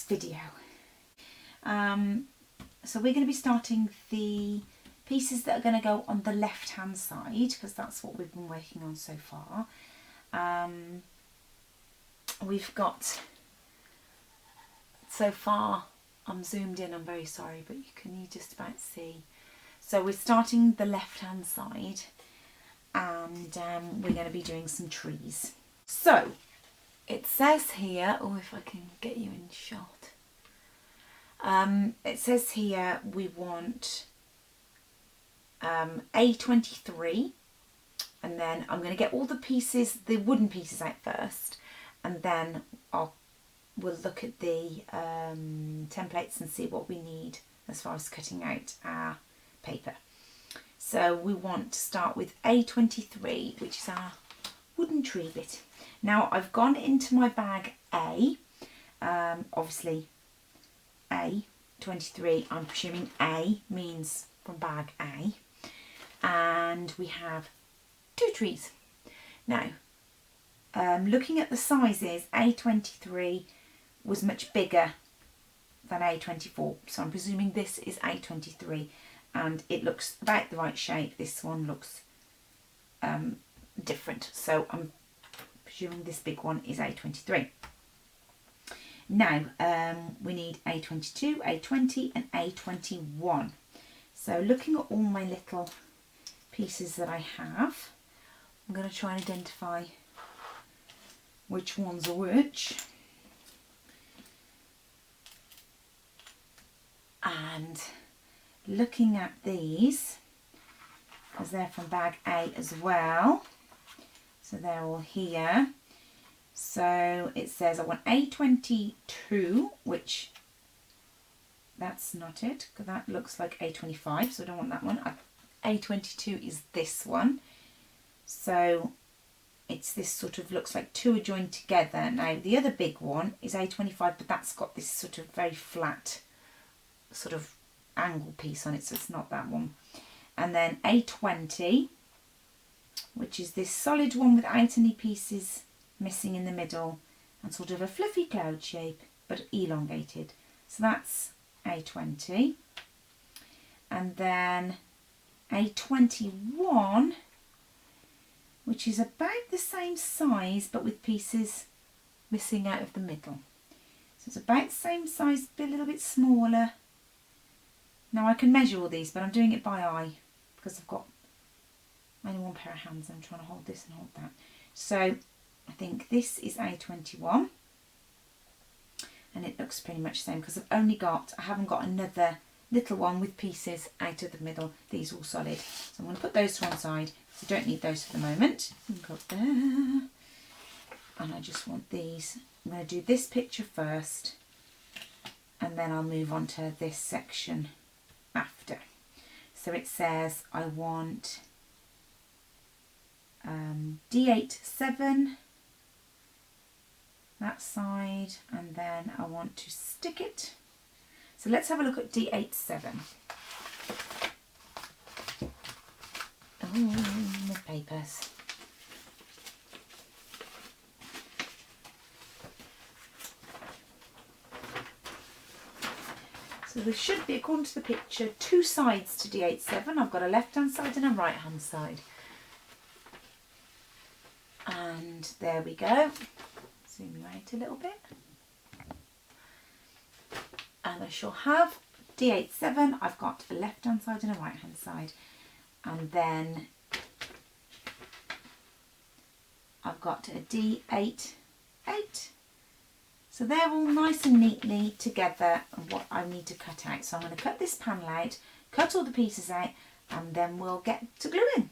video. So we're going to be starting the pieces that are going to go on the left hand side, because that's what we've been working on so far. We've got, so far, I'm zoomed in, I'm very sorry, but you just about see. So we're starting the left hand side, and we're going to be doing some trees. So it says here, oh, if I can get you in shot. It says here we want A23, and then I'm going to get all the pieces, the wooden pieces out first, and then we'll look at the templates and see what we need as far as cutting out our paper. So we want to start with A23, which is our wooden tree bit. Now I've gone into my bag A, obviously A23, I'm presuming A means from bag A, and we have 2 trees. Now looking at the sizes, A23 was much bigger than A24, so I'm presuming this is A23, and it looks about the right shape. This one looks different, so I'm presuming this big one is A23. Now we need A22, A20 and A21. So looking at all my little pieces that I have, I'm going to try and identify which ones are which. And looking at these, as they're from bag A as well, so they're all here. So it says I want A22, which that's not it, because that looks like A25, so I don't want that one. A22 is this one. So it's this sort of, looks like 2 are joined together. Now the other big one is A25, but that's got this sort of very flat sort of angle piece on it, so it's not that one. And then A20, which is this solid one without any pieces missing in the middle, and sort of a fluffy cloud shape but elongated. So that's A20. And then A21, which is about the same size but with pieces missing out of the middle. So it's about the same size, but a little bit smaller. Now I can measure all these, but I'm doing it by eye because I've got only one pair of hands and I'm trying to hold this and hold that. So I think this is A21, and it looks pretty much the same because I haven't got another little one with pieces out of the middle. These are all solid. So I'm going to put those to one side. So I don't need those for the moment. Go there. And I just want these. I'm going to do this picture first, and then I'll move on to this section after. So it says I want D87 that side, and then I want to stick it. So let's have a look at D87. Oh, more papers. So there should be, according to the picture, 2 sides to D87. I've got a left hand side and a right hand side. And there we go. Zoom you out a little bit. And I shall have D87. I've got a left hand side and a right hand side. And then I've got a D88. So they're all nice and neatly together and what I need to cut out. So I'm going to cut this panel out, cut all the pieces out, and then we'll get to gluing.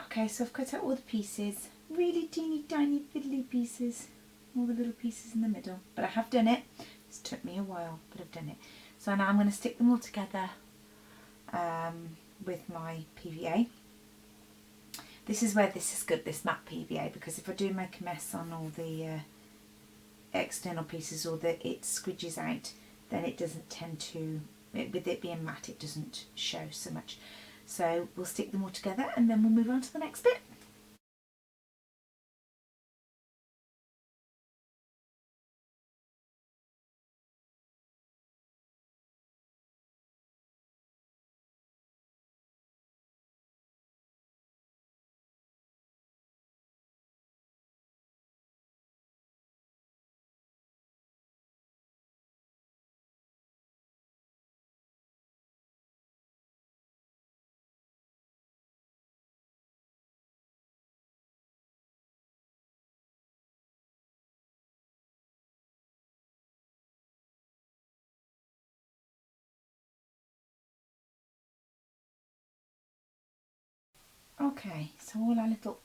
Okay, so I've cut out all the pieces, really teeny tiny fiddly pieces, all the little pieces in the middle, but I have done it. It's took me a while, but I've done it. So now I'm going to stick them all together with my PVA. This is where this is good, this matte PVA, because if I do make a mess on all the external pieces, or that it squidges out, then it doesn't tend to, with it being matte, it doesn't show so much. So we'll stick them all together and then we'll move on to the next bit. Okay, so all our little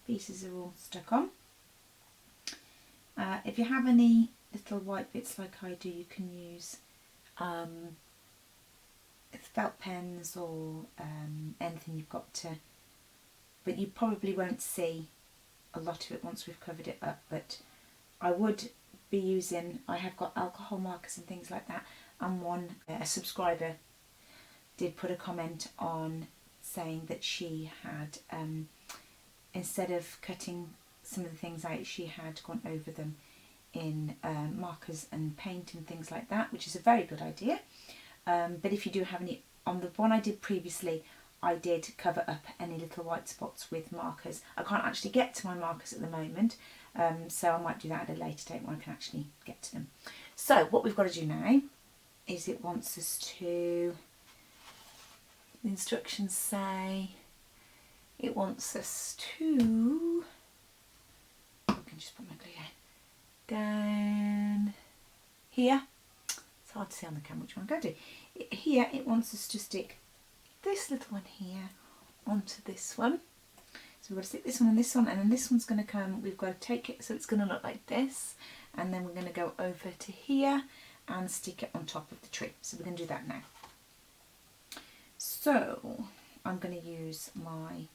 pieces are all stuck on. If you have any little white bits like I do, you can use felt pens or anything you've got to, but you probably won't see a lot of it once we've covered it up. But I would be using, I have got alcohol markers and things like that, and a subscriber did put a comment on saying that she had, instead of cutting some of the things out, she had gone over them in markers and paint and things like that, which is a very good idea. But if you do have any, on the one I did previously, I did cover up any little white spots with markers. I can't actually get to my markers at the moment, so I might do that at a later date when I can actually get to them. So what we've got to do now is, it wants us to, the instructions say, it wants us to, I can just put my glue down here. It's hard to see on the camera which one I'm going to do. Here it wants us to stick this little one here onto this one. So we've got to stick this one and this one, and then this one's going to come, we've got to take it, so it's going to look like this, and then we're going to go over to here and stick it on top of the tree. So we're going to do that now. So I'm going to use my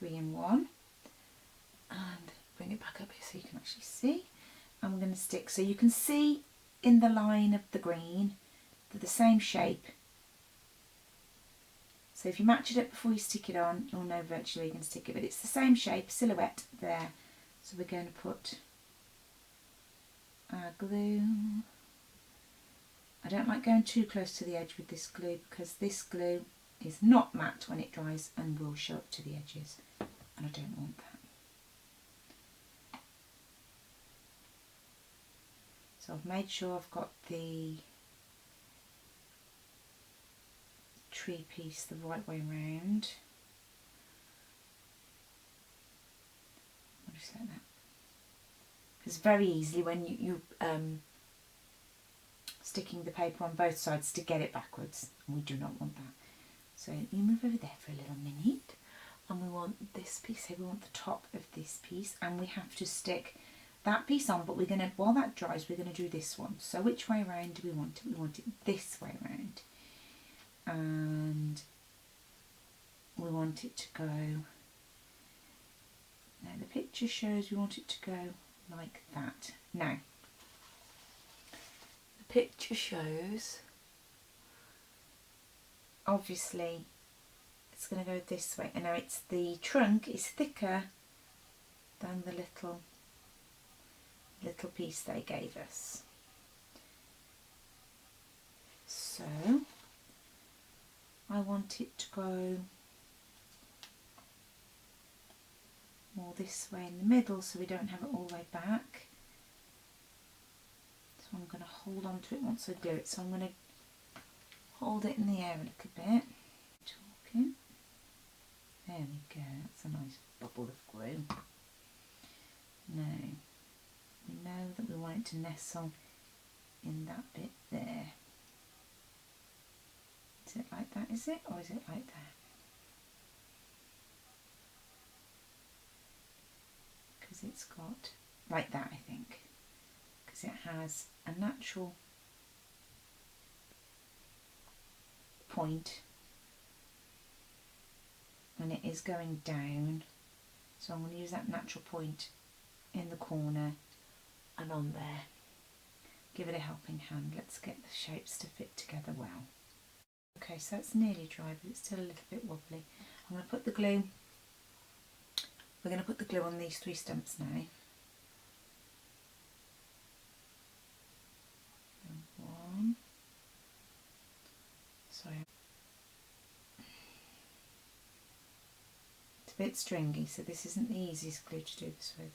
3-in-1 and bring it back up here so you can actually see. I'm going to stick, so you can see in the line of the green, they're the same shape. So if you match it up before you stick it on, you'll know virtually where you can stick it, but it's the same shape, silhouette there. So we're going to put our glue. I don't like going too close to the edge with this glue, because this glue is not matte when it dries and will show up to the edges, and I don't want that. So I've made sure I've got the tree piece the right way round. I'll just like that. It's very easily when you sticking the paper on both sides to get it backwards, and we do not want that. So you move over there for a little minute, and we want this piece here, we want the top of this piece, and we have to stick that piece on, but we're going to, while that dries, we're going to do this one. So which way around do we want it? We want it this way around, and we want it to go, now the picture shows we want it to go like that. Now the picture shows, obviously it's going to go this way, and now it's, the trunk is thicker than the little piece they gave us. So I want it to go more this way in the middle, so we don't have it all the way back. So I'm going to hold on to it once I glue it. So I'm going to hold it in the air a little bit. Talking. There we go. That's a nice bubble of glue. Now we know that we want it to nestle in that bit there. Is it like that, is it? Or is it like that? Because it's got like that, I think. Because it has a natural point and it is going down, so I'm going to use that natural point in the corner and on there. Give it a helping hand. Let's get the shapes to fit together well. Okay, so it's nearly dry, but it's still a little bit wobbly. I'm going to put the glue, we're going to put the glue on these 3 stumps now. And 1, sorry, it's a bit stringy, so this isn't the easiest glue to do this with.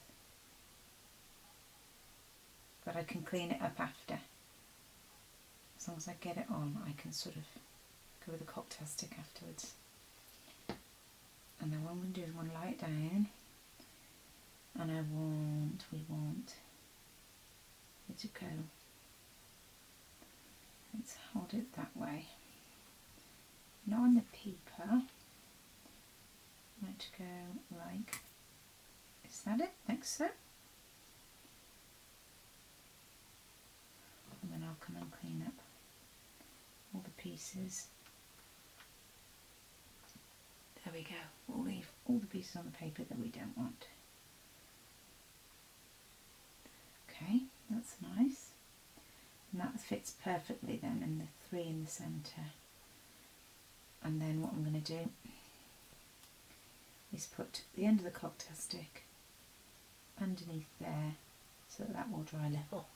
But I can clean it up after. As long as I get it on, I can sort of go with a cocktail stick afterwards. And then what I'm going to do is I'm going to lie it down, and we want it to go. Let's hold it that way. Not on the paper. Right to go like, is that it? Like so. And then I'll come and clean up all the pieces. There we go. We'll leave all the pieces on the paper that we don't want. Okay, that's nice. And that fits perfectly then in the 3 in the centre. And then what I'm going to do is put the end of the cocktail stick underneath there so that will dry level.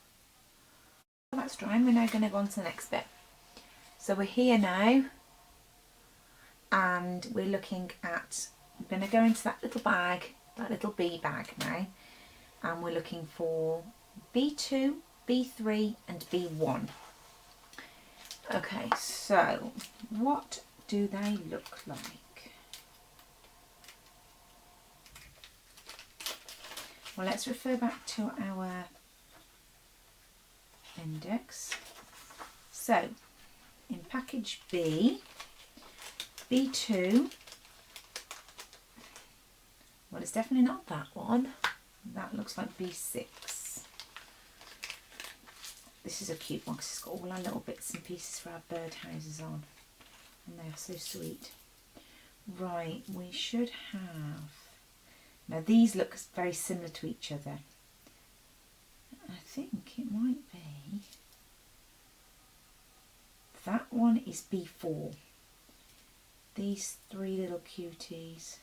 Well, that's drying. We're now going to go on to the next bit. So we're here now, and we're looking at, I'm going to go into that little bag, that little bee bag now, and we're looking for B2, B3 and B1. Okay, so what do they look like? Well, let's refer back to our index. So in package B, B2, well, it's definitely not that one. That looks like B6. This is a cute one because it's got all our little bits and pieces for our birdhouses on, and they are so sweet. Right, we should have, now these look very similar to each other. I think it might be, that one is B4. These 3 little cuties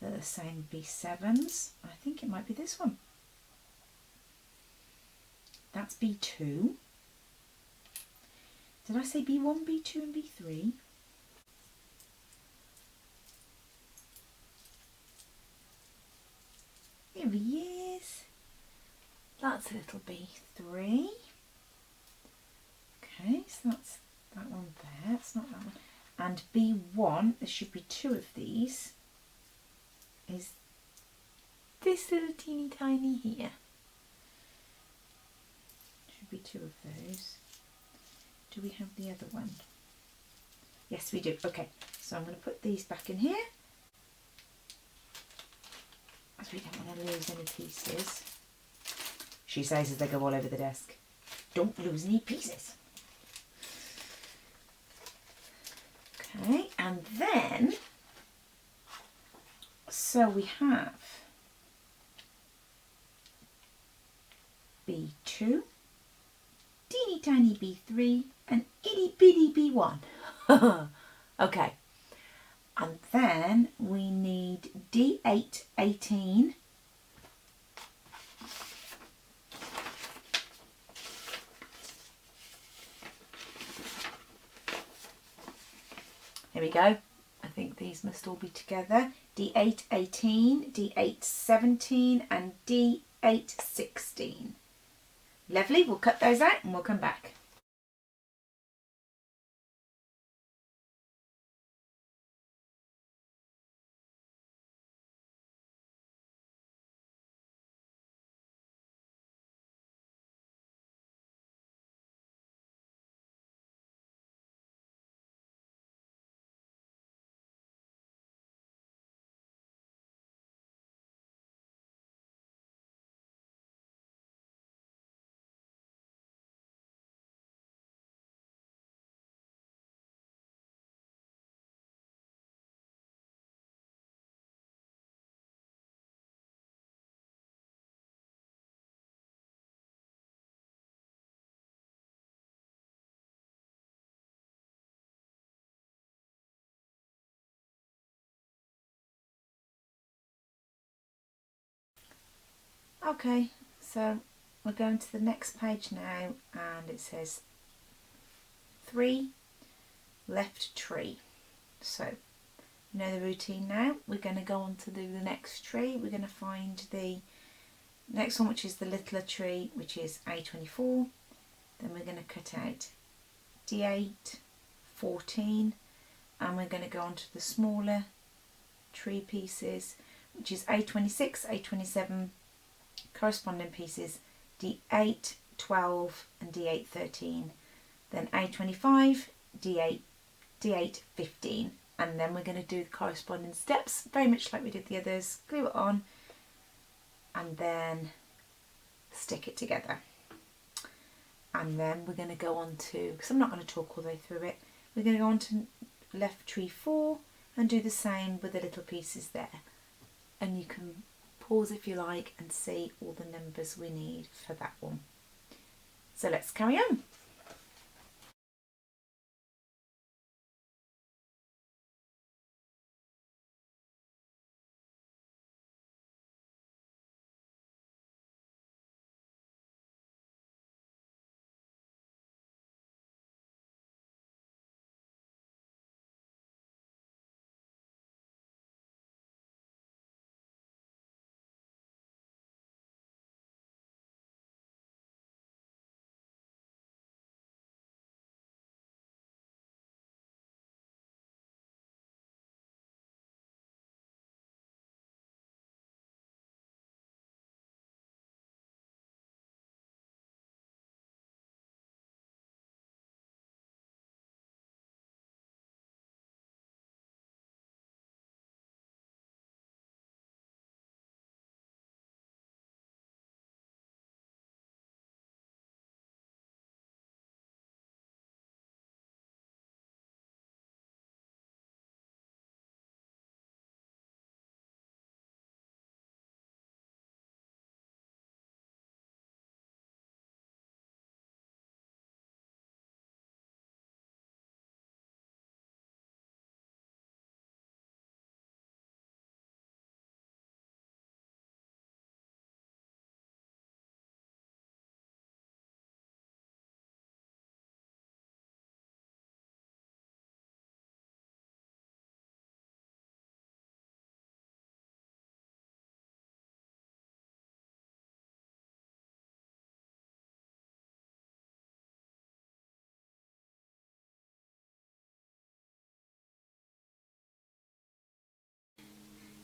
that are the same B7s. I think it might be this one. That's B2. Did I say B1, B2 and B3? Here he is. That's a little B3. Okay, so that's that one there. It's not that one. And B1, there should be 2 of these, is this little teeny tiny here. Should be 2 of those. Do we have the other one? Yes, we do. Okay, so I'm going to put these back in here, as we don't want to lose any pieces. She says as they go all over the desk, don't lose any pieces. Okay, and then, so we have B2, teeny tiny B3 and itty bitty B1. Okay, and then we need D8, 18, here we go. I think these must all be together. D8, 18, D8, 17 and D8, 16. Lovely, we'll cut those out and we'll come back. Okay, so we're going to the next page now, and it says 3 left tree. So you know the routine now. We're going to go on to do the next tree. We're going to find the next one, which is the littler tree, which is A24. Then we're going to cut out D8, 14, and we're going to go on to the smaller tree pieces, which is A26, A27, corresponding pieces D8, 12 and D8, 13. Then A25, D8, D8, 15. And then we're going to do the corresponding steps, very much like we did the others. Glue it on and then stick it together. And then we're going to go on to, because I'm not going to talk all the way through it, we're going to go on to left tree 4 and do the same with the little pieces there. And you can pause if you like and see all the numbers we need for that one. So let's carry on.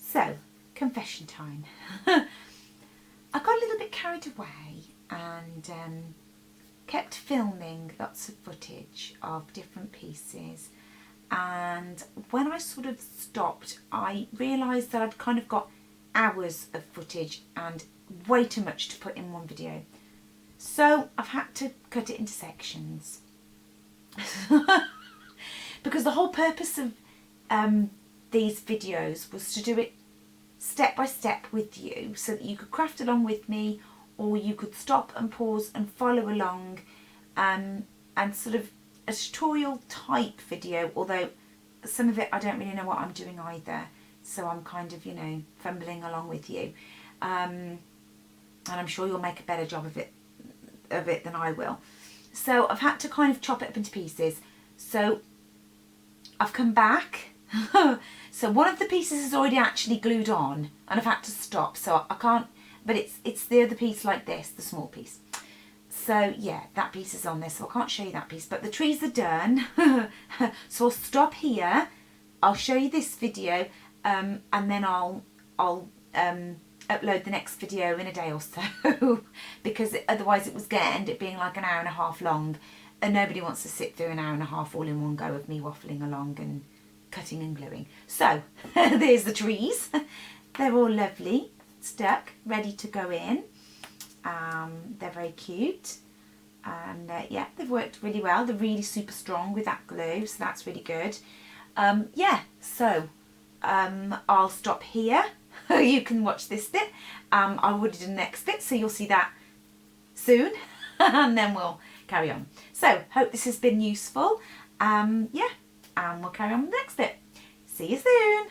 So, confession time. I got a little bit carried away and kept filming lots of footage of different pieces, and when I sort of stopped I realised that I'd kind of got hours of footage and way too much to put in one video, so I've had to cut it into sections. Because the whole purpose of these videos was to do it step by step with you, so that you could craft along with me, or you could stop and pause and follow along, and sort of a tutorial type video, although some of it I don't really know what I'm doing either, so I'm kind of, you know, fumbling along with you, and I'm sure you'll make a better job of it than I will. So I've had to kind of chop it up into pieces. So I've come back. So one of the pieces is already actually glued on and I've had to stop, so I can't, but it's the other piece like this, the small piece. So yeah, that piece is on this, so I can't show you that piece, but the trees are done. So I'll stop here, I'll show you this video, and then I'll upload the next video in a day or so, because otherwise it was going to end up being like an hour and a half long, and nobody wants to sit through an hour and a half all in one go of me waffling along and cutting and gluing. So there's the trees. They're all lovely, stuck, ready to go in. They're very cute, and yeah, they've worked really well. They're really super strong with that glue, so that's really good. Yeah, so I'll stop here. You can watch this bit. I will do the next bit, so you'll see that soon, and then we'll carry on. So hope this has been useful. Yeah, and we'll carry on with the next bit. See you soon.